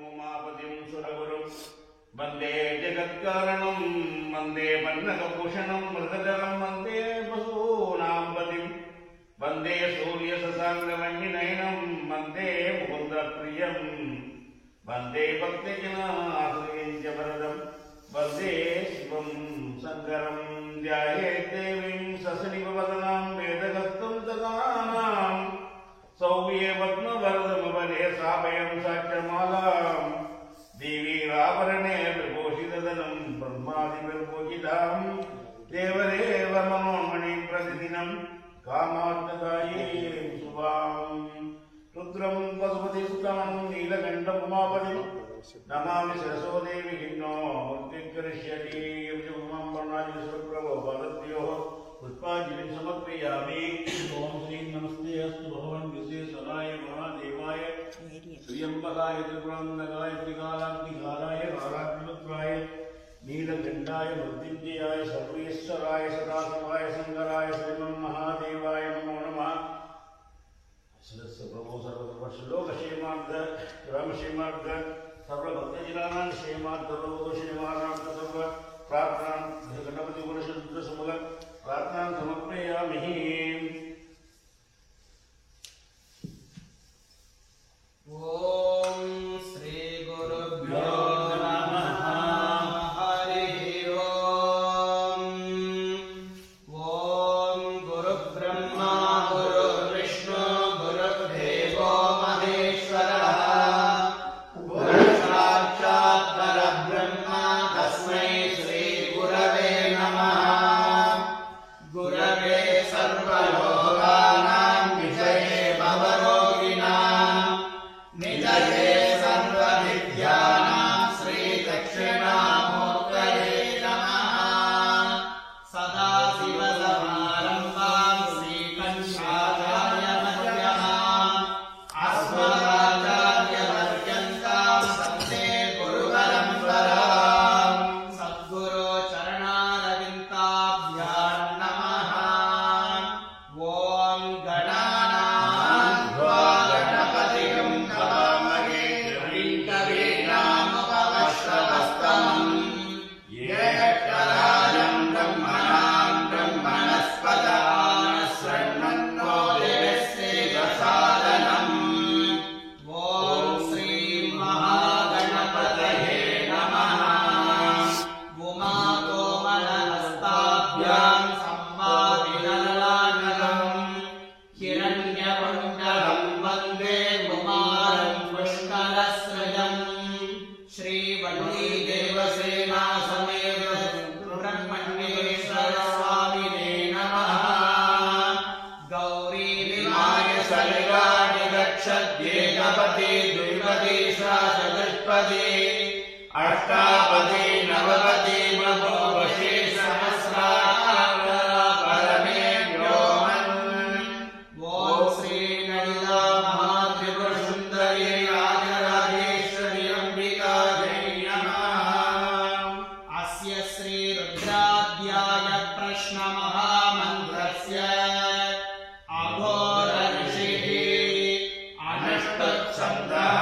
उमापतिं सुरगुरुं वन्दे जगत्कारणं वन्दे पन्नगभूषणं मृगधरं वन्दे वसूनां पतिं वन्दे सूर्यशशाङ्कमण्डिनयनं वन्दे मुकुन्दप्रियं वन्दे भक्तजनाश्रयं च वरदं वन्दे शिवं शङ्करं ध्यायेत् देवीं ससनिवदनां वेदगस्तं ददानां सौम्ये पद्मवरदमवने साभयं साक्षमालां देवीराभरणे विभूषितधनं ब्रह्मादिविर्भूषितां देवदेव मनोन्मणिं प्रतिदिनं कामार्थकाये शुभां रुद्रं पशुपतिसुतं नीलकण्ठमुमापतिं नमामि सरसो देवी हिन्नो मुक्तिकरिष्यति यजुगुमं वर्णादिसुप्रभो भरद्योः पुष्पाञ्जलिं समर्पयामि। ओम श्री नमस्ते अस्तु भगवान् विश्वेश्वराय महादेवाय त्र्यंबकाय त्रिपुरान्तकाय त्रिकालाग्निकालाय कालाग्निरुद्राय नीलकण्ठाय मृत्युञ्जयाय सर्वेश्वराय सदाशिवाय शङ्कराय श्रीमन्महादेवाय नमो नमः। प्रभो सर्वलोकक्षेमार्थ ग्रामक्षेमार्थ सर्वभक्तजनानां क्षेमार्थ लोकक्षेमार्थ सर्व प्रार्थना गणपति गुणशुद्ध सुमल प्रार्थना समर्पयामि। ओम श्री गुरुभ्यो नमः। हरि ओम। ओम गुरुब्रह्मा गुरुर्विष्णु गुरुर्देवो महेश्वरः गुरुसाक्षात् परब्रह्म तस्मै श्री गुरवे नमः। गुरवे सर्वलोकानां विषये भवरोगिणां निधये सर्वविद्यानां श्रीदक्षिणामूर्तये नमः। सदाशिवसमारम्भां श्रीकण्ठाचार्यमध्यमाम् अस्मदाचार्यपर्यन्तां वन्दे गुरुपरम्परां। सद्गुरो चरणारविन्दाभ्यां नमः। ॐ गणानां त्वा गणपतिं हवामहे कविं कवीनामुपमश्रवस्तमम् ज्येष्ठराजं ब्रह्मणां ब्रह्मणस्पत शृण्वन्नो दिव्यश्रीप्रसादनम्। ॐ श्री महागणपतये नमः। उमाकोमलहस्ताभ्यां सम्पादिनललाटकम् हिरण्यकुण्डलं वन्दे कुमारं पुष्कलस्रजम्। श्रीवल्लीदेवसेना समेत सुब्रह्मण्येश्वर स्वामिने नमः। गौरी विमाय सलिलानि रक्षद्येकपति द्विपदी चतुष्पदी अष्टापदी नवपदी बभूवशे सहस्रार परमे व्योमन्। ॐ श्री ललिता महात्रिपुरसुन्दरी राजराजेश्वरी अम्बिकायै नमः। अस्य श्री रुद्राध्याय प्रश्नमहामन्त्रस्य अघोर ऋषिः अनुष्टुप्छन्दः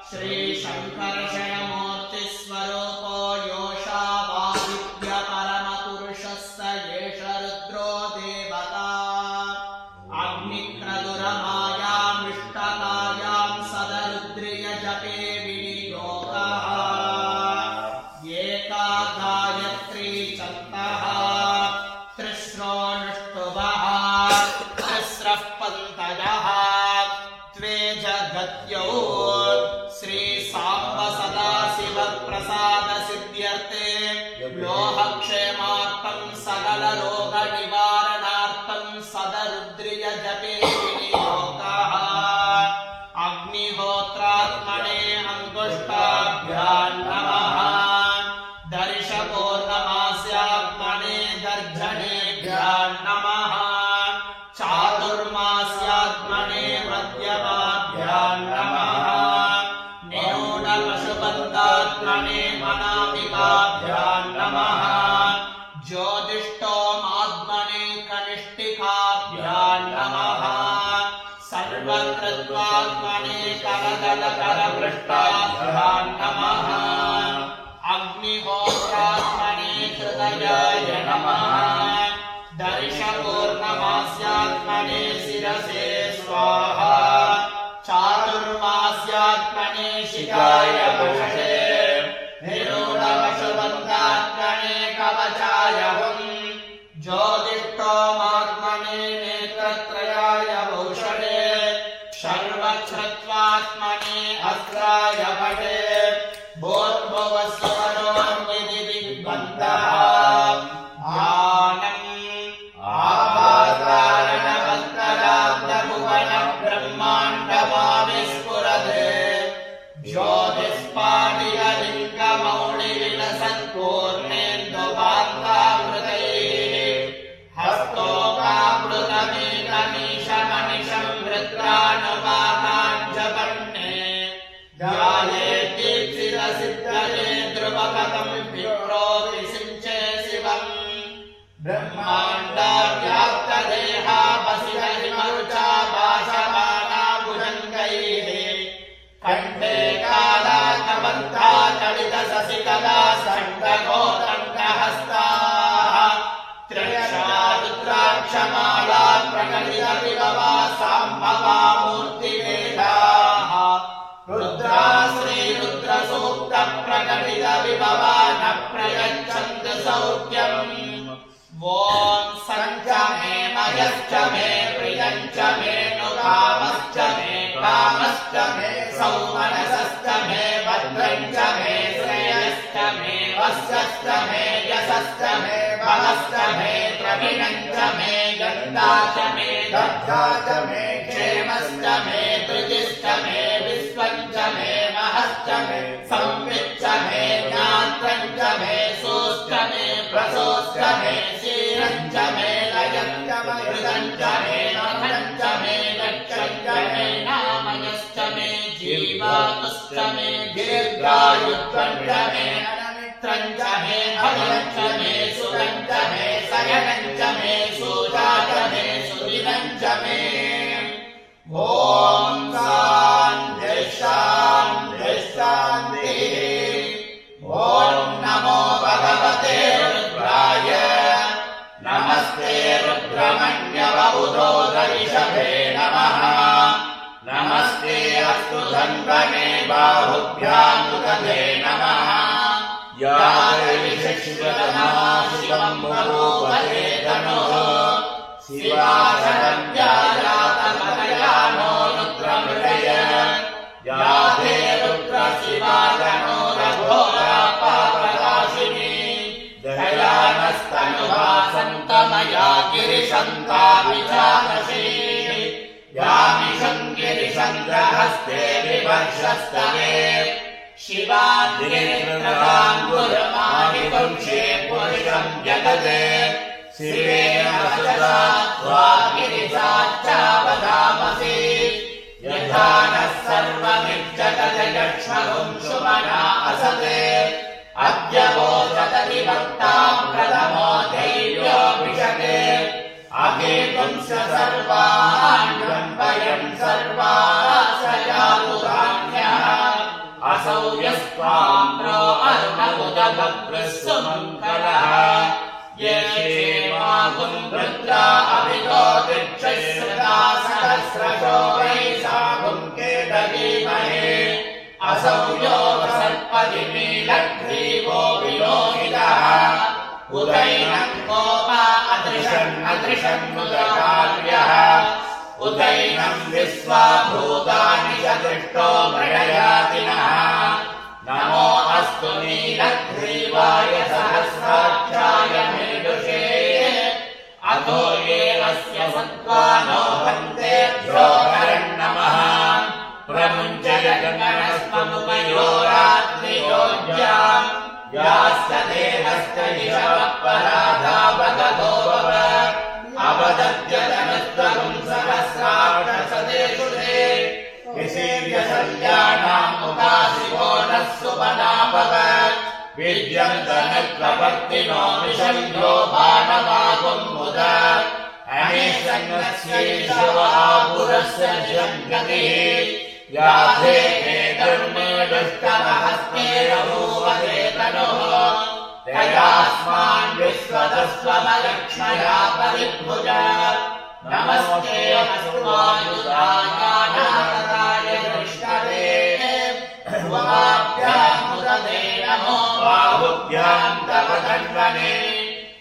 श्री शङ्करशयमूर्तिस्वरूपो योषावादित्य परमपुरुषस्य एष रुद्रो देवता। अग्निक्रदुरमायामिष्टकायां सदरुद्रियजपे विनियोगः। एका गायत्री चन्तः त्रिस्रोऽनुष्टुभः तिस्रः पन्तजः त्वे जगत्यौ श्री साम्ब सदाशिव प्रसाद सिद्ध्यर्थे लोहक्षेमार्थं सकल रोग निवारणार्थं सदरुद्रिय जपे विनियोगः। अग्निहोत्रात्मने अंगुष्ठाभ्यां नमः। दर्शपूर्णमास्यात्मने दर्शनेभ्यां नमः। चातुर्मास्यात्मने मध्यमाभ्यां नमः। निरूढपशुबन्धात्मने मनामिकाभ्यां नमः। ज्योतिष्ठोमात्मने कनिष्ठिकाभ्यां नमः। सर्वकृत्वात्मने करदलकरपृष्ठात् अस्यात्मने शिखाय वषे निरूढवशुबन्धात्मने कवचाय हुम् ज्योतिष्ठोमात्मने नेत्रत्रयाय भूषणे सर्वक्षत्वात्मने अस्त्राय भटे भूर्भुवस्वरोऽन्यदि दिग्बन्धः आनम् आभासारणवत्तराब्धभुवन ब्रह्माण्डमाविस्फुरते ज्योतिष्पाटिकलिङ्गमौलिविलसत्पूर्णेन्दुभान्तामृतैः हस्तोकामृतमेकमीशमनिशम् वृत्रानुपाताञ्जपन्ने ध्याये दीक्षितसिद्धये ध्रुवपदम् विप्रोति सिञ्चे शिवम् ब्रह्माण्डाव्याप्तदेहा वसितहिमरुचा भाषमाना भुजङ्गैः कण्ठे कालाकबन्धा चलितशशिकला सण्डगोदण्डहस्ताः त्र्यक्षा रुद्राक्षमाला प्रकटितविभवा साम्भवा मूर्तिवेदाः रुद्रा श्रीरुद्रसूक्तप्रकटितविभवा न प्रयच्छन्तु सौख्यम् ॐ सञ्च मे मयश्च मे प्रियञ्च मे नुकामश्च मे कामश्च मे सौमनसश्च मे भद्रञ्च मे श्रेयश्च मे वस्यश्च मे यशश्च मे बलश्च मे प्रवीणञ्च मे गन्धा च मे दग्धा च मे क्षेमश्च मे धृतिश्च मे विश्वञ्च मे महश्च मे संविच्च मे ज्ञात्रञ्च मे सोश्च मे प्रसोश्च मे शीरञ्च मे लयञ्च मे हृदञ्च मे नभञ्च मे लक्ष्यञ्च मे नामयश्च मे जीवातुश्च मे दीर्घायुत्वञ्च मे अनमित्रञ्च मे भयञ्च मे सुरञ्च मे शयनञ्च मे सूजाच मे सुदिनञ्च मे ॐ शान्तिः शान्तिः शान्तिः ॐ नमो भगवते रुद्राय नमस्ते रुद्रमण्यवबुधोदरिषभे नमः नमस्ते अस्तु धन्वने बाहुभ्यामुदधे नमः या देवीशिवदना शिवं भूपते तनुः शिवा शरद्यायातमतया नो रुद्रमृडय या ते रुद्रशिवादनो रघोरा पापनाशिनी दयानस्तनुवा सन्तमया गिरिशन्ताभिचानशी यामिषं गिरिशन्द्रहस्ते विवर्षस्तवे शिवादिनेत्रदाङ्गुरमाहिपुंषे पुरुषं जगते शिवेन वसुधा त्वा गिरिशाच्चावधामसि यथा नः सर्वमिज्जगजयक्ष्मगुं सुमना असते अद्य बोधतदिभक्ता प्रथमो धैर्यो विशते अहेतुंस सर्वाण्यं वयं सर्वाश्रयातु धान्यः असौ यस्त्वाम्रो अर्णमुदभद्रः सुमङ्गलः ये क्षेमागुं वृद्धा अभितो दिक्षश्रुता सहस्रशो वै सागुं केदगीमहे असौ यो सर्पदिमीलग्रीवो विलोहितः उदैनं कोपा अदृशन्मुदकार्यः उदैनं विश्वाभूतानि च दृष्टो मृडयातिनः नमो अस्तु नीलग्रीवाय सहस्राक्षाय मेदुषे अतो ये अस्य सत्त्वानो हन्तेभ्यो हरन्नमः प्रमुञ्चय गणस्त्वमुपयो रात्रियोज्याम् याश्च देहश्च निशमपराधावगतो भव अवदद्यतनुस्त्वं सहस्राक्षसदेषु ते विशीर्यशल्यानाम् मुखाशिवो नः सुमनाभव विद्यन्तनुप्रवर्तिनो विशल्यो बाणवागुम् मुद अनेशन्नस्यैषव आपुरस्य जङ्गतिः याधे हे धर्मे दुष्टमहस्ते रघुवते तनुः तयास्मान् विश्वतस्त्वमलक्ष्मया परिभुज नमस्ते अस्तु वायुधानाय दृष्टवे भुवाभ्याम् मुदते नमो बाहुभ्याम् तव धन्वने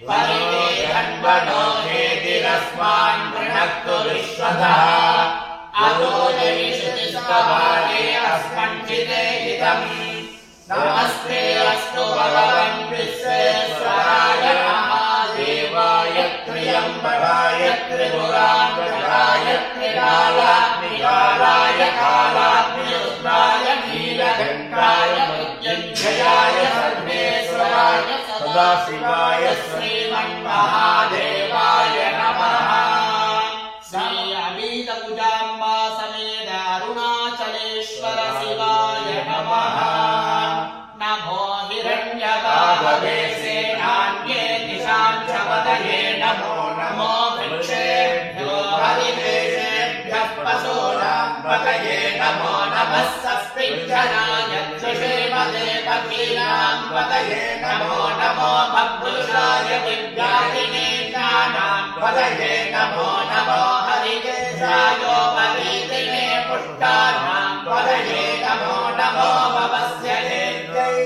परिवेधन्वनो हेतिरस्मान् गृणक्तु विश्वतः अतो जयिषुतिस्तवाले अस्मञ्चिते हितम् नमस्ते अस्तु भगवन् विश्वेश्वराय महादेवाय त्र्यम्बकाय त्रिपुरान्तकाय त्रिकालाग्निकालाय कालाग्निरुद्राय नीलकण्ठाय मृत्युञ्जयाय सर्वेश्वराय सदाशिवाय श्रीमन्महादेवाय नमः। श्री अमितभुजाम्बा समेत अरुणाचलेश्वर शिवाय नमः। नमो हिरण्यगाहवे सेनान्ये दिशाञ्चपतये नमो नमो वृक्षेभ्यो हरिवेशेभ्यः पशूनां पतये नमो नमः सस्तिज्जनाय श्रीमते पतीनां पतये नमो नमो भद्रुषाय विद्याधिने ज्ञानां पतये नमो नमो हरिकेशायोपवीतिने पुष्टानां पतये नमो नमो भवस्य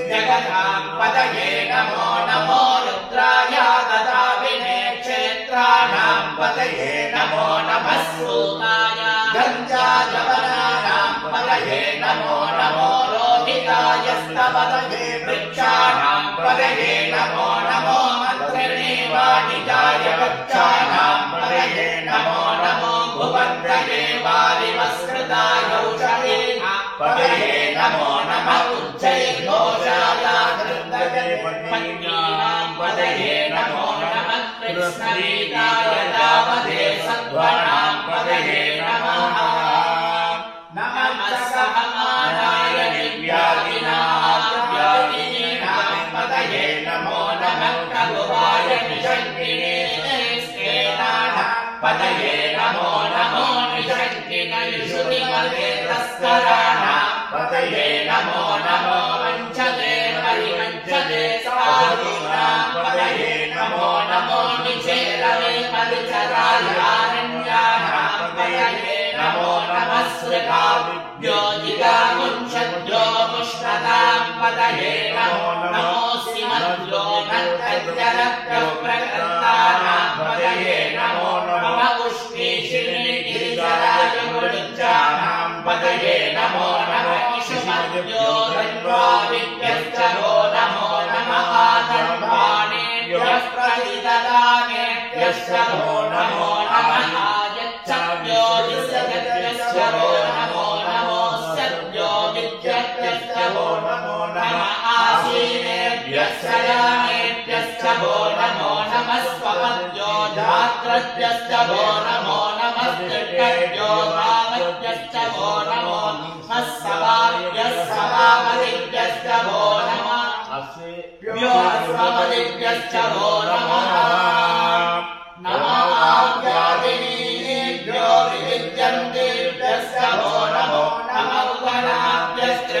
जगतां पतये नमो नमो रुद्राय ददाविने क्षेत्राणां पतये नमो नमः सूताय गञ्जाजवनानां पतये नमो नमो रोहिताय स्तपतये वृक्षाणां पतये नमो नमो मन्त्रिणे वाणिजाय वृक्षाणां पतये नमो नमो भुवन्तये वारिवस्कृताय औषधीनां पतये नमो नमः उच्चैर्घोषाय कृतये पत्नीनां पतये नमो नमः कृष्णगीताय दामदे सद्वनां पतये नमः नमः सहमानाय दिव्यादिनां पतये नमो नमः कलुवाय निषङ्गिने स्तेनानां पतये नमो नमो निषङ्गिनैषुतिमते तस्कराणां पतये नमो नमो वञ्चते परिवञ्चते साधूनां पतये नमो नमो निचेरवे परिचरायारण्यानां पतये नमो नमः श्रुताभ्यो जिगामुञ्चद्यो मुष्णतां पतये नमो नमो सिमद्यो नर्तज्जलभ्यो प्रकृतानां पतये नमो नमः उष्णीषिणे गिरिजराय मुरुज्जानां पतये नमो नमः इषुमद्यो धन्वादिभ्यश्च वो नमो नमः आतन्वानेभ्यः प्रतिददानेभ्यश्च वो नमो नमः यच्छब्दो विसर्गभ्यश्च वो नमो नमो सद्यो विद्यभ्यश्च वो नमो नमः आसीनेभ्यश्च यानेभ्यश्च वो नमो नमः स्वपद्यो धात्रभ्यश्च वो नमो नमः तिष्ठभ्यो धामभ्यश्च वो नमो नमः सवाभ्यश्च सवामदिभ्यश्च वो नमः अस्यभ्यो अस्मदिभ्यश्च वो नमः नमो आव्यादिनीभ्यो विविद्यन्तेभ्यश्च वो नमो नमः उपनाभ्यश्च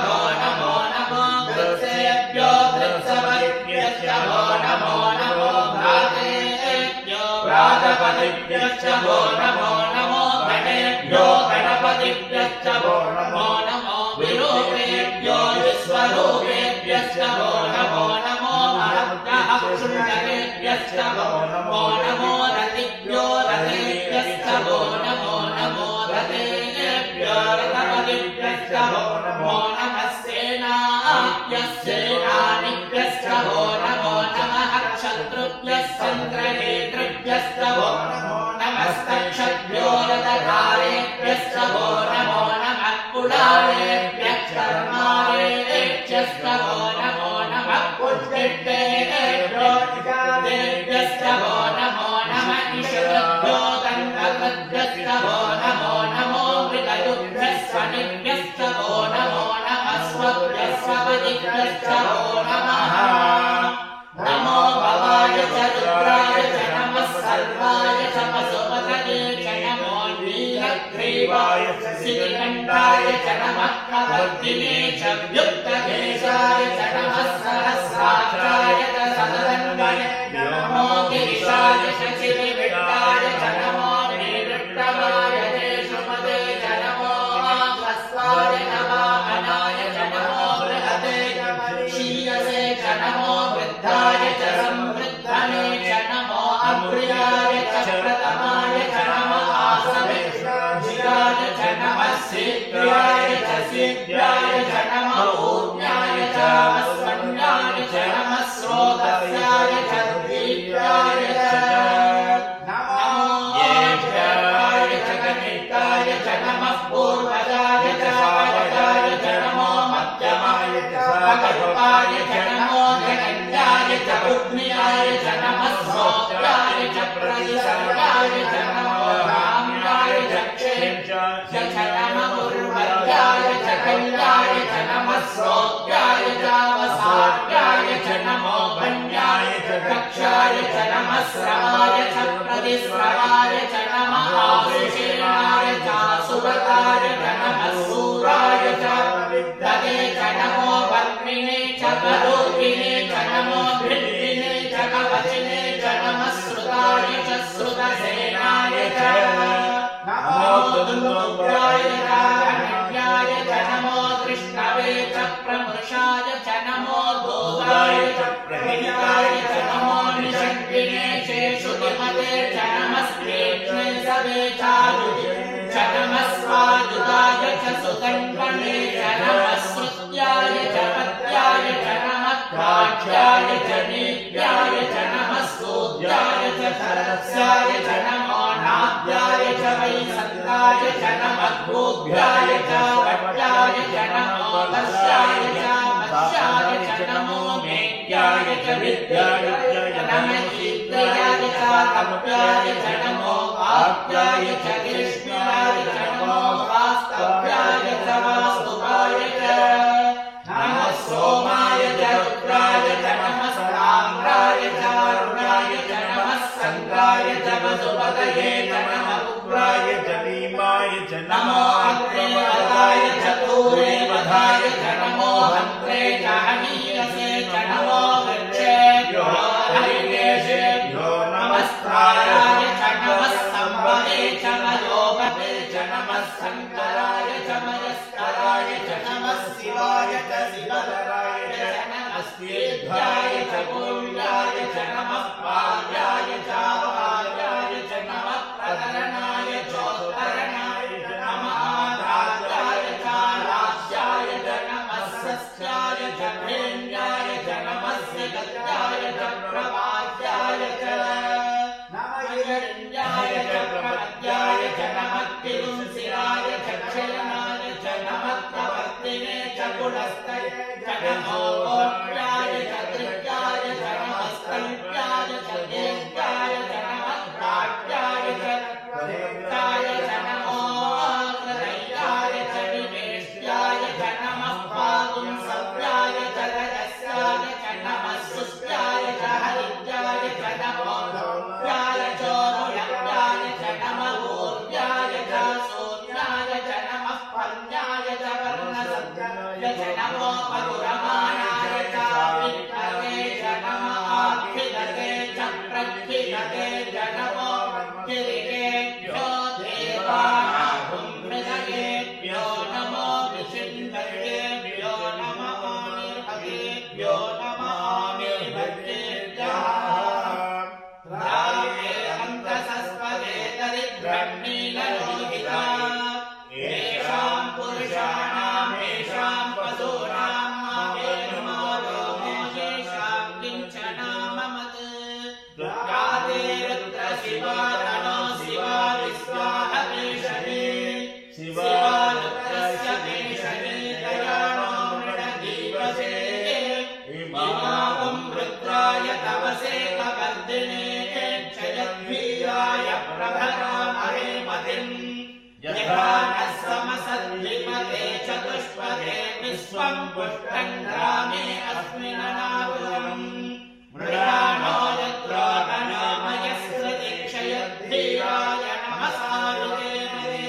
वो नमो नमो वृत्सेभ्यो वृत्सवरिभ्यश्च वो नमो नमो भ्रातेभ्यो भ्रातपतिभ्यश्च वो नमो नमो गणेभ्यो गणपतिभ्यश्च वो नमो नमो विरूपेभ्यो विश्वरूपेभ्यश्च वो नमो नमो क्षुण्डकेभ्यश्च वो नमो नमो रतिभ्यो रतेभ्यश्च वो नमो नमो रतेभ्यो रतपतिभ्यश्च वो नमो नमः सेनाभ्यश्च वो नमो नमः क्षत्रुभ्यश्च चन्द्रहेतृभ्यश्च वो नमो नमस्तक्षभ्यो रथधारेभ्यश्च वो नमो नमः कुलालेभ्यः कर्मालेभ्यश्च वो नमो नमः पुष्टिभ्यो देभ्यश्च वो नमो नमः ईश्वरभ्यो गन्धर्वभ्यश्च वो नमो नमो मृगयुभ्यश्च निभ्यश्च वो नमो नमः स्वभ्यश्च वो नमः नमो भवाय च रुद्राय च नमः सर्वाय च पशुपतये च नमो नीलग्रीवाय च श्रीकण्ठाय च नमः कवर्दिने च व्युक्तकेशाय च नमः सहस्राक्षाय च सदनन्दने नमो गिरिशाय च चिरिविट्टाय च नमो नीलुट्टमाय च सुमते च नमो ह्रस्वाय नमः शीघ्राय च शीघ्राय च नमः ऊर्ध्याय च वस्वन्याय च नमः स्रोतस्याय च दीर्घाय च नमो ज्येष्ठाय च कनिष्ठाय च नमः पूर्वजाय च सावजाय च नमो मध्यमाय च सकल्पाय च नमो जगन्याय च बुद्ध्याय च नमः स्रोत्राय च प्रतिसर्गाय च नमो राम्याय च क्षेत्राय च नमः पूर्वजाय च कल्याय च नमः स्रोत्राय च वसार्याय च नमो वन्याय च कक्षाय च नमः श्रवाय च प्रतिस्रवाय च नमः आशेषेणाय च सुरताय च नमः सूराय च विद्यते च नमो वर्मिणे च करोगिने च नमो भिन्दिने च कवचिने च नमः श्रुताय च श्रुतसेनाय च नमो दुन्दुभ्याय च अनन्याय च नमो कृष्णवे च प्रमृषाय च नमो दोदाय च प्रहिताय च नमो निषङ्गिने शेषुतिमते च नमस्तेऽग्ने सवे चारुते च नमः स्वायुधाय च सुतन्वने च नमः श्रुत्याय च पत्याय च नमः काच्याय च नीत्याय च नमः स्तोत्याय च सरस्याय च नमो नाद्याय च वैसन्ताय च नमः गोभ्याय च वट्याय च नमो वर्षाय च मत्स्याय च नमो मेघ्याय च विद्याय च नमः शीघ्राय च कप्याय च नमो वाक्याय च कृष्णाय च नमो वास्तव्याय च वास्तुवाय च नमः सोमाय च रुद्राय च नमः साम्राय च अरुणाय च नमः संगाय च वसुपतये च नमः उग्राय च भीमाय च नमो अग्रेवधाय च पूर्वेवधाय च नमो हन्त्रे च हनीयसे च नमो वृक्षेभ्यो हरिकेशेभ्यो नमस्काराय च नमः संभवे च मयोपते च नमः शङ्कराय च मयस्कराय च नमः शिवाय च शिवधराय च नमः स्वेद्धाय च गोल्याय च नमः पार्याय च वार्याय च नमः प्रतरणाय चोत्तरणाय च नमः राजाय च राज्याय च नमः सस्याय च भेण्याय च नमः गत्याय च प्रवाद्याय च नमः हिरण्याय च प्रमद्याय च नमः किरुंसिराय च क्षयनाय च नमः प्रवर्तिने च गुणस्तये च नमो गोप्याय च तृप्याय च नमः स्तल्प्याय च ज्येष्ठाय च नमः प्राट्याय च प्रयुक्ताय च नमो हृदयाय च निवेष्ट्याय च नमः पागुंसव्याय च रजस्याय च नमः सुष्ट्याय च हरिद्याय च नमो धौम्याय च मुलव्याय च नमः ऊर्ध्याय च सूर्याय च नमः पर्ण्याय च वर्णसत्याय च नमो मधुरमाणाय च विद्महे च नमः आख्यदते च प्रख्यदते च नमो गिरिकेभ्यो देवानां हृदयेभ्यो नमो विचिन्तयेभ्यो नमः आमिर्भगेभ्यो नमः आमिर्भगेभ्यः रामे अन्तसस्पदे दरिद्रह्मीललोहिता येषां पुरुषाणाम् येषां पशूनां मावेनुमालो येषां किञ्चनाममत् दुर्गादे रुद्रशिवा तनो शिवा विश्वाहवेशने शिवा रुद्रस्य वेशने दयानो मृडजीवसे इमावं रुद्राय तवसे कवर्दिने क्षयद्वीराय प्रभरामहे मतिम् यथा नः समसद्विपदे चतुष्पदे विश्वं पुष्टं ग्रामे अस्मिन्नावृतम् मृडानो यत्रो गणामयस्कृति क्षयद्वीराय नमः सारुते मदे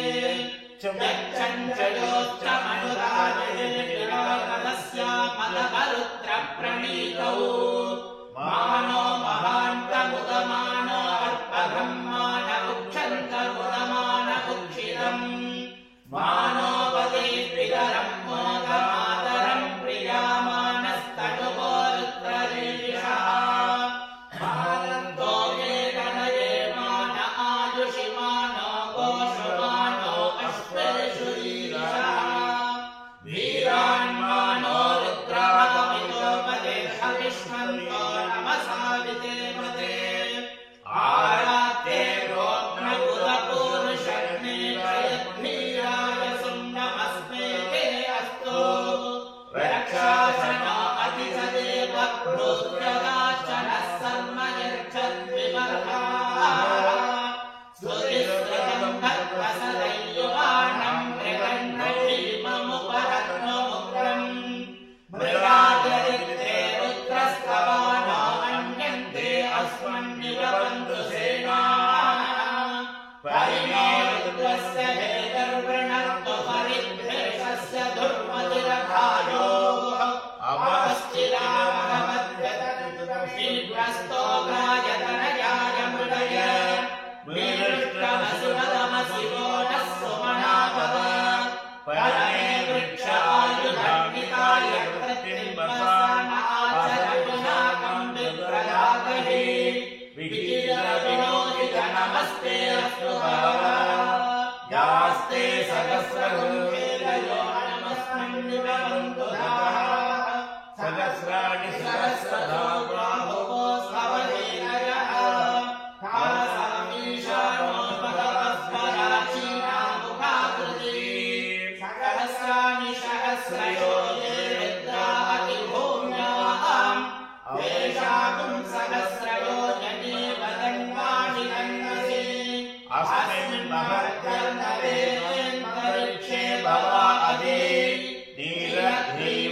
यच्छञ्चयोश्चमनुराजये विरागतस्य मदवरुद्रप्रणीतौ मानो महान्तमुदमानो अर्पब्रह्मान उक्षन्तमुदमानकुक्षितम् मानोपदे पितरं मोदमातरं प्रियामानस्तनुवो रुद्ररीषः महारन्तो वेदनये मान आयुषि मानो गोषुमानो अश्वेषु रीर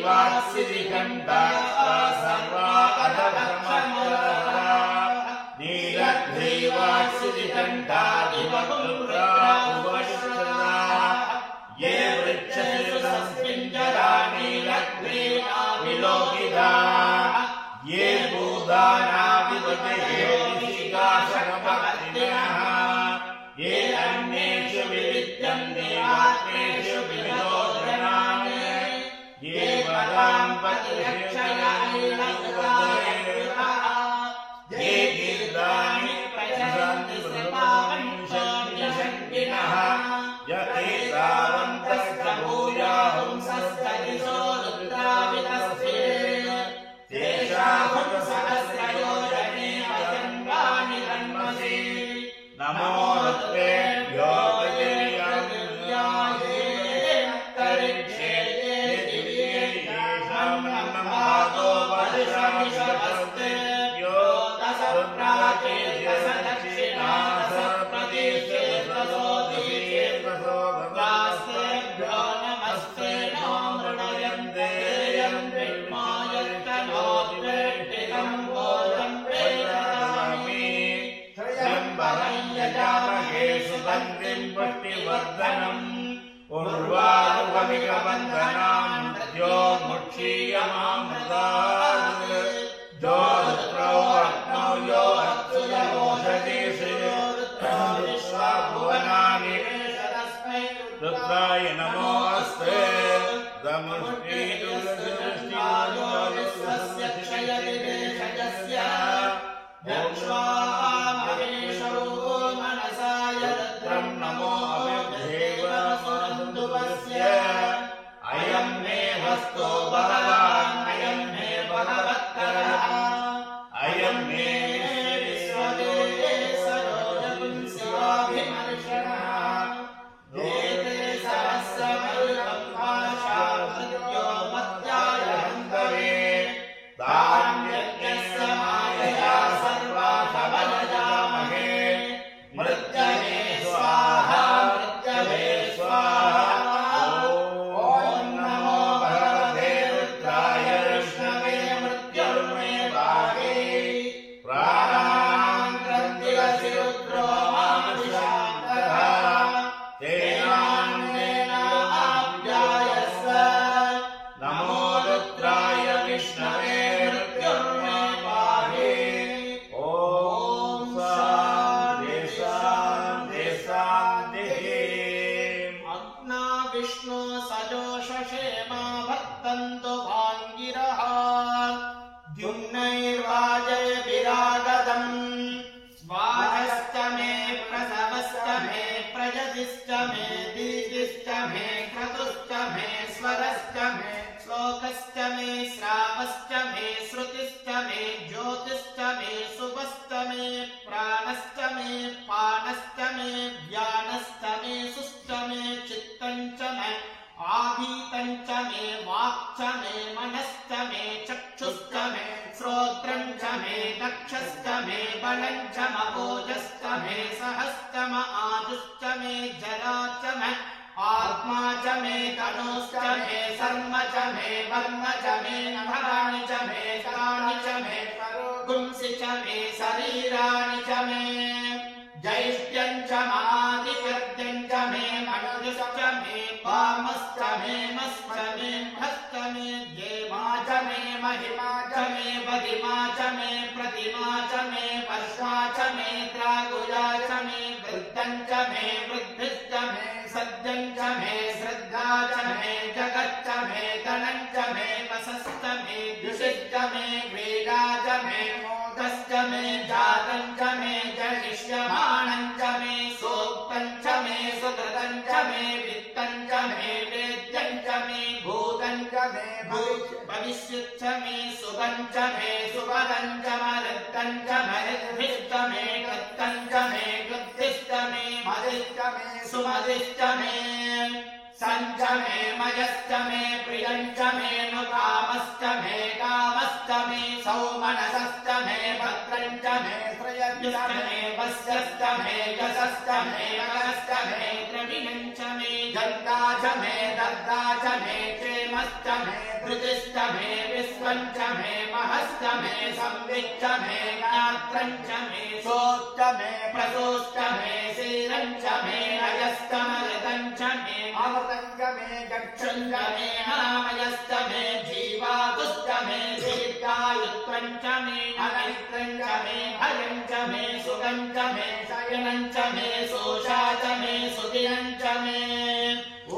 नीलग्रीवासिकण्ठा सर्वा अधर्मक्षमरा नीलग्रीवासिकण्ठा दिवपुत्रा उपनिषदा ये वृक्षशिरसस्मिञ्जरा नीलग्रीवा विलोकिता ये भूताना विदधे निशिकाशकभक्तिनः ये अन्येषु विविद्यन्ते आत्मेषु विविधो जनान् ये वदां ये गीतानि प्रचरन्ति सर्वांशन्यशङ्किनः य एतावन्तः भूयाहुं सस्तदिशो रुद्रावितस्ते तेषां सहस्रयोजने वचन्वानि रण्मसि नमो रुद्रेभ्यो नमो वर्षामिषवस्तेभ्यो दशप्राचे दशदक्षिणा सर्वप्रदेशे दास्तेभ्यो नमस्ते नो मृणयन्ते यन्त्रिमायत्तनोद्वेष्टितं भोजं प्रेरयामि त्र्यम्बकं यजामहे सुगन्धिं पुष्टिवर्धनम् उर्वारुकमिकबन्धनां मृत्योर्मुक्षीयमामृतात् ज्योतित्रौ अग्नौ यो अत्सुरमोषधीषु विश्वाभुवनानि रुद्राय नमोऽस्ते दमुष्टीदुर्दृष्टिवायोस्य क्षयति देशजस्य यक्ष्वामहेशो मनसाय रुद्रं नमो अविद्धेवसुन्दुवस्य अयं मे हस्तो भगवान् अयं मे भगवत्तरः अयं मे विश्वदेशरोजपुंस्याभिमर्शनः वेदे सहस्रमल्लं भाषामृत्यो मत्याय हन्तवे तान्यज्ञस्य मायया सर्वा सबलजामहे मृत्यवे स्वाहा मृत्यवे स्वाहा श्लोकश्च मे श्रावश्च मे श्रुतिश्च मे ज्योतिश्च मे शुभश्च मे प्राणश्च मे पानश्च मे व्यानश्च मे सुश्च मे चित्तञ्च मे आभीतञ्च मे वाक्च मे मनश्च मे चक्षुश्च मे श्रोत्रञ्च मे दक्षश्च मे बलञ्च मभोजश्च मे सहश्च म आजुश्च मे जराच मे आत्मा च मे तनुश्च मे सर्म च मे वर्म च मे नभराणि च मे कराणि च मे पुंसि च मे शरीराणि च मे जैष्ठ्यं च मादिकृत्यं च मे मनुजश्च मे पामश्च मे मश्च मे भश्च मे देवा च मे महिमा च मे बदिमा च मे प्रतिमा च मे वर्षा च मे द्रागुजा च मे वृद्धं च मे वृद्धिश्च मे सद्यं च मे श्रद्धा च मे जगच्च मे धनं च मे वसश्च मे द्युषिश्च मे वेदा च मे मोदश्च मे जातं च मे जनिष्यमाणं च मे सोक्तं च मे सुकृतं च मे वित्तं च मे वेद्यं च मे भूतं च मे भविष्यच्च मे सुभं च मे सुभदं च मरुद्धं च मरुद्भिश्च मे कृत्तं च मे कृत्तिश्च मे मदिश्च मे सुमदिश्च मे सञ्च मे मयश्च मे प्रियञ्च मे नुकामश्च मे कामश्च मे सौमनसश्च मे भद्रञ्च मे श्रयश्च मे वस्यश्च मे यशश्च मे मगश्च मे द्रविणञ्च मे गन्धा च मे दर्दा च मे क्षेमश्च मे कृतिश्च मे विश्वञ्च मे महश्च मे संविच्च मे ज्ञात्रञ्च मे सोश्च मे प्रसोश्च मे शीरञ्च मे अयस्तमयतञ्च मे अमृतञ्च मे चक्षुञ्च मे नामयश्च मे जीवाकुश्च मे दीर्घायुत्वञ्च मे अनैत्रञ्च मे भयञ्च मे सुखञ्च मे शयनञ्च मे सोषा च मे सुदिनञ्च मे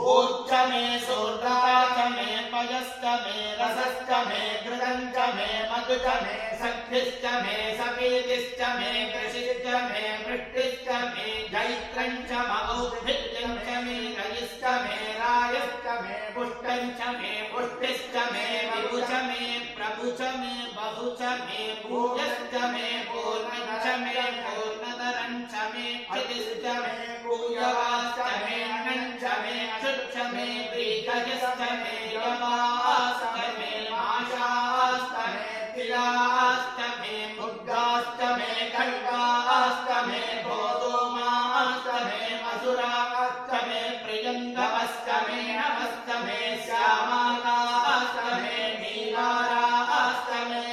ऊर्च मे सोर्धा च मे पयश्च मे रसश्च मे घृतञ्च मे मधुच मे सख्यश्च मे सपीतिश्च मे कृषिश्च मे वृष्टिश्च मे जैत्रञ्च मौद्भिद्यञ्च मे रयिश्च मे रायश्च मे पुष्टञ्च मे पुष्टिश्च मे विभुच मे प्रभुच मे बहुच मे भूयश्च मे पूर्णञ्च मे पूर्णतरञ्च मे क्षितिश्च मे पूयवाश्च मे अनञ्च मे क्षुच्च मे प्रीतयश्च मे यवाश्च मे माशाश्च मे तिलाश्च मे मुग्धाश्च मे खड्गाश्च मे गोधूमाश्च मे मधुराश्च मे प्रियङ्गमश्च मे नमश्च मे श्यामाकाश्च मे नीलाराश्च मे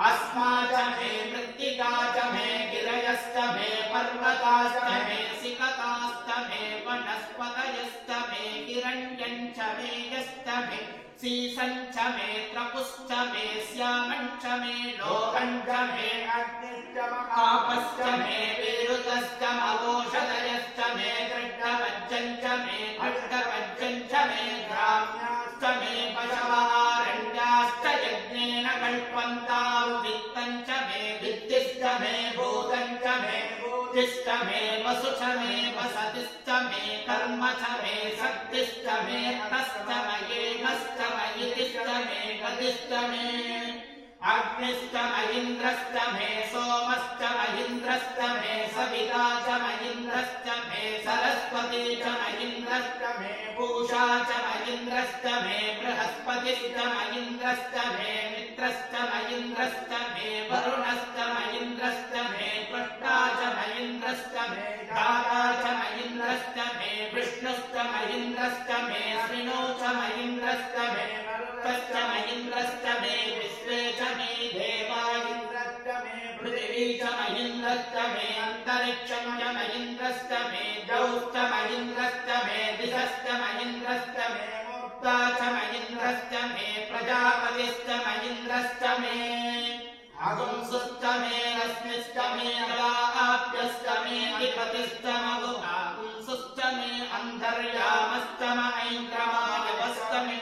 अस्मा च मे मृत्तिका च मे गिरयश्च मे पर्वताश्च मे सिकताश्च मे वनस्पतयश्च मे हिरण्यञ्च मे यश्च मे सीसञ्च मे त्रपुश्च मे श्यामञ्च मे लोहञ्च मे अग्निश्च महापश्च मे विरुतश्च मवोषधयश्च मे कृष्णवज्जञ्च मे अष्टवज्जञ्च मे ग्राम्याश्च मे पशवारण्याश्च यज्ञेन कल्पन्तां वित्तञ्च मे वित्तिश्च मे भूतञ्च मे भूतिश्च मे वसुच मे वसतिश्च मे कर्म च मे शक्तिश्च मे तश्च मयेनश्च मयितिश्च मे गतिश्च मे अग्निश्च महीन्द्रश्च मे सोमश्च महीन्द्रश्च मे सविता च महीन्द्रश्च मे सरस्वती च महीन्द्रश्च मे पूषा च महीन्द्रश्च मे बृहस्पतिश्च महीन्द्रश्च मे मित्रश्च महीन्द्रश्च मे वरुणश्च महीन्द्रश्च मे त्वष्टा च महीन्द्रश्च मे दाता च महीन्द्रश्च मे विष्णुश्च महीन्द्रश्च मे श्रीणो च महीन्द्रश्च मे मरुतश्च महीन्द्रश्च मे विश्वे च मे देवा इन्द्रश्च मे पृथिवी च महीन्द्रश्च मे अन्तरिक्षं च महीन्द्रश्च मे द्यौश्च महीन्द्रश्च मे दिशश्च महीन्द्रश्च मे मूर्ता च महीन्द्रश्च मे प्रजापतिश्च महीन्द्रश्च मे अगुंसुश्च मे रश्मिश्च मे जलाप्यश्च मे अधिपतिश्च मगुंसुश्च मे अन्तर्यामश्च म ऐन्द्रमायवश्च मे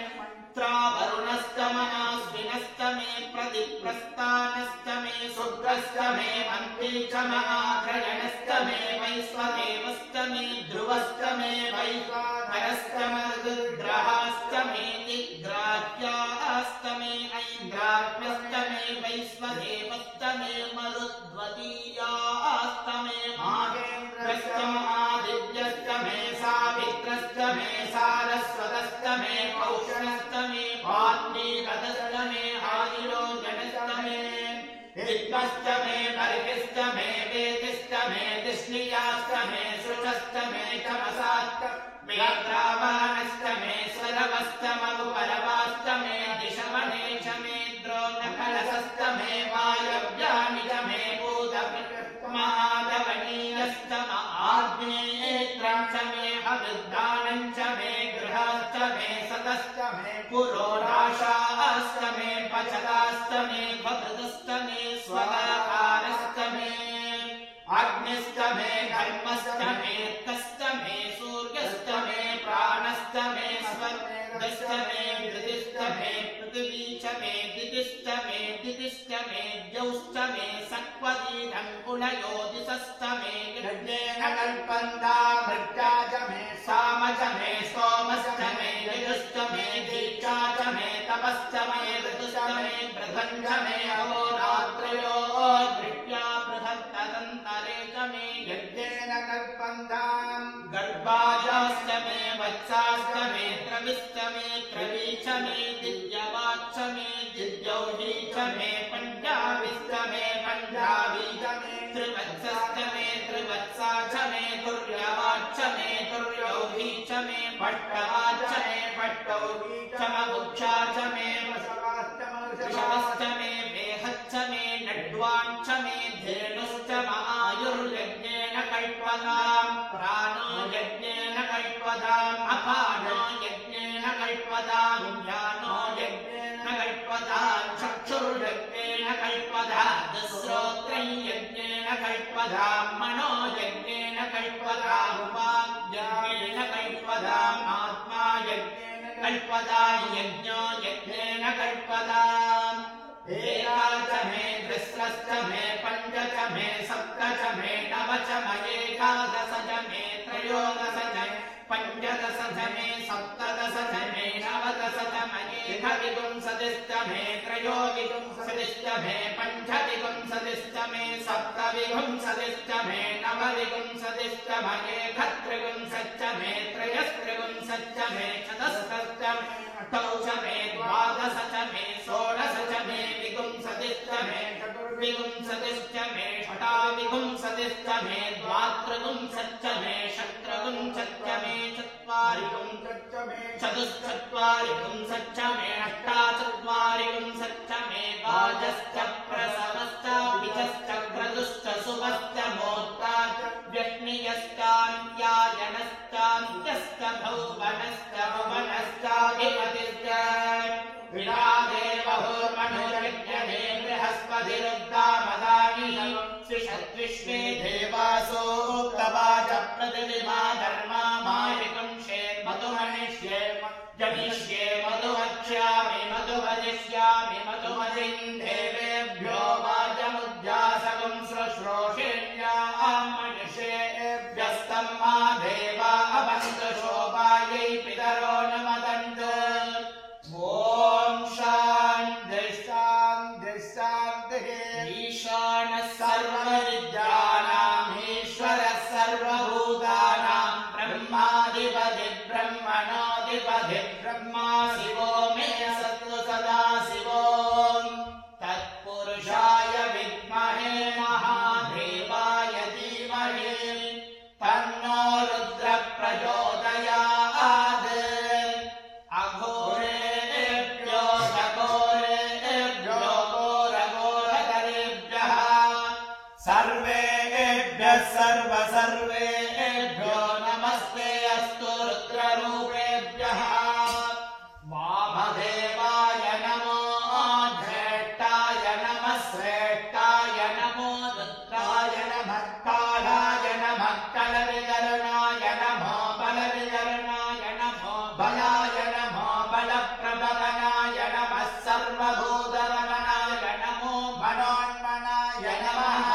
वरुणश्च महाश्विनश्च मे प्रतिप्रस्थानश्च मे शुक्रश्च मे मन्त्री च महाग्रयणश्च मे वैश्वदेवश्च मे ध्रुवश्च मे वैश्वानरश्च मरुद्ग्रहाश्च मे दिग्राह्याश्च मे ऐन्द्राग्यश्च मे वैश्वदेवश्च मे मरुद्वतीयाश्च मे माहेन्द्रश्च महादिव्यश्च मे सावित्रश्च मे सारस्वतश्च मे पौषणश्च मे पात्नीपदश्च मे आदिरोजनश्च मे विद्मश्च मे बर्हिश्च मे वेदिश्च मे दिष्णियाश्च मे शुचश्च मे चमसाश्च मे द्रावाणश्च मे स्वरवश्च मगुपरवाश्च मे दिशमने च मे द्रोणकलशश्च मे वायव्यानि च मे भूतमाधवनीयश्च आग्नेयेत्रं च मे अविद्वानं च मे गृहश्च मे सतश्च मे पुरोराशाश्च मे पचताश्च मे भद्रश्च मे स्वगाकारश्च मे अग्निश्च मे धर्मश्च मे तश्च मे सूर्यश्च मे प्राणश्च मे स्वर्गश्च मे धृतिश्च मे पृथिवी च मे दितिश्च मे दितिश्च मे द्यौश्च मे सक्वतीनं गुणयोदिशश्च मे यज्ञेन कल्पन्ता भृत्या च मे साम च मे सोमश्च मे यजुश्च मे दीक्षा च मे तपश्च मे ऋतुश्च मे बृहन् च मे अहोरात्रयो दृष्ट्या बृहत्तदन्तरे च मे यज्ञेन कल्पन्ताम् गर्भाजाश्च मे वत्साश्च मे त्रविश्च मे त्रवी च मे दिव्यवाच्च मे दिव्यौही च मे पञ्जाबिश्च मे पञ्जाबी च मे त्रिवत्सश्च मे त्रिवत्सा च मे तुर्यवाच्च मे तुर्यौही च मे पट्टवाच्च मे पट्टौही च मगुक्षा च मे कल्पदा यज्ञो यज्ञेन कल्पदा एका च मे तिस्रश्च मे पञ्च च मे सप्त च मे नव च मे एकादश च मे त्रयोदश च पञ्चदश च मे सप्तदश च मे नवदश च मे एकविंशतिश्च मे त्रयोविंशतिश्च मे पञ्चविंशतिश्च मे सप्तविंशतिश्च मे नवविंशतिश्च मे एकत्रिंशच्च मे त्रयस्त्रिंशच्च मे चतुष्षष्ठ मे अष्टौ च मे द्वादश च मे षोडश च मे विंशतिश्च मे चतुर्विंशतिश्च मे षष्ठाविंशतिश्च मे द्वात्रिंशच्च मे षट्त्रिंशच्च मे चत्वारिंशच्च मे चतुश्चत्वारिंशच्च मे अष्टाचत्वारिंशच्च मे द्वादश्च प्रसवश्च द्विजश्च क्रतुश्च शुभश्च मोक्ताश्च व्यक्नियश्चान्त्यायनश्चान्त्यश्च भुवनश्च भुवनश्चाधिपतिश्च विरादेवहुर्मनुर्यज्ञे बृहस्पतिरुद्धामदानि शिषद्विश्वे देवासो तवाच प्रतिदिमा धर्मा मायिकुंशे मधुमनिष्ये जनिष्ये मधुवक्ष्यामि मधुवदिष्यामि मधुमदिं देवेभ्यो वाचमुद्यासकं श्रोषेण्यामनिषेभ्यस्तं मा देवा अवन्तु शोभायै पितरो न मदन्तु ॐ शान्तिः शान्तिः शान्तिः ईशानः सर्वविद्यानाम् ईश्वरः सर्वभूतानां ब्रह्माधिपति ब्रह्मणोऽधिपति ब्रह्मा शिवो मे सत्तु सदा शिवो तत्पुरुषाय विद्महे महादेवाय धीमहि तन्नो रुद्रः प्रचोदयात् अघोरेभ्यो घोरेभ्यो घोरघोरकरेभ्यः सर्वेभ्यः सर्वेभ्यो नमस्ते अस्तु रुद्ररूपेभ्यः वामदेवाय नमो ज्येष्ठाय नमः श्रेष्ठाय नमो रुद्राय नमः कालाय नमः कलविकरणाय नमो बलविकरणाय नमो बलाय नमो बलप्रभवनाय नमः सर्वभूतरमणाय नमो मनोन्मनाय नमः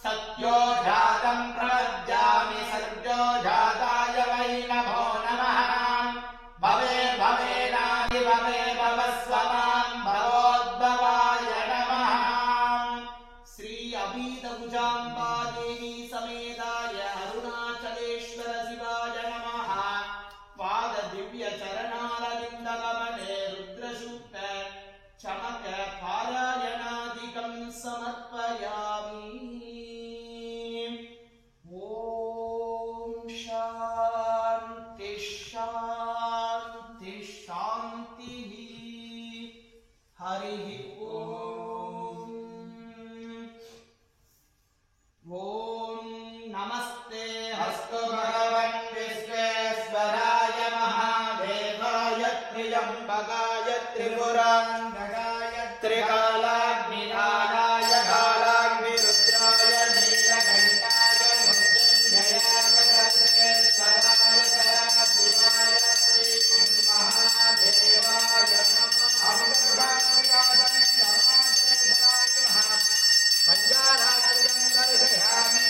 सत्यो जातं प्रवज्जामि सत्यो जाताय वै नमो नमः भवे भवेनादि भवे भवस्वमां भवोद्भवाय नमः श्री अभीतभुजाम्बा देवी समेताय अरुणाचलेश्वर शिवाय नमः पाद दिव्य चरणारविन्दकमले रुद्रसूक्त चमक पारायणादिकं समर्पयामि ॐ शान्ति शान्ति शान्तिः हरिः ॐ नमस्ते हस्तु भगवन् विश्वेश्वराय महादेवाय त्र्यम्बकाय त्रिपुरान्तकाय त्रिकालाग्निनादाय कालाग्निरुद्राय नीलकण्ठाय मृत्युञ्जयाय सर्वेश्वराय सदाशिवाय श्रीमहादेवाय पञ्चारात्रिं दर्शयामि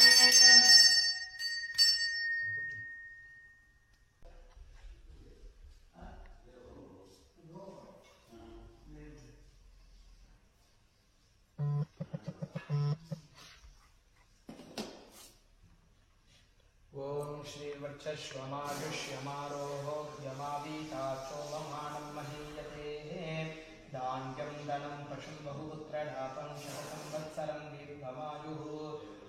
ॐ श्रीवर्चस्वमायुष्यमारोह यमावीताचोवमानं महीयते दान्यं धनं पशुं बहुपुत्रलाभं शतसंवत्सरं दीर्घमायुः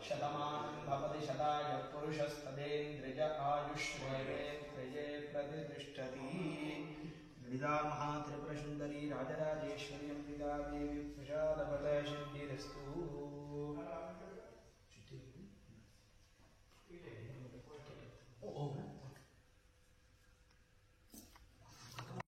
शतमानं भवति शताय पुरुषस्तदेन्द्रिय आयुष्येवेन्द्रिये प्रतिष्ठति ललिता महात्रिपुरसुन्दरी राजराजेश्वरी अम्बिका देवी प्रसादपद सिद्धिरस्तु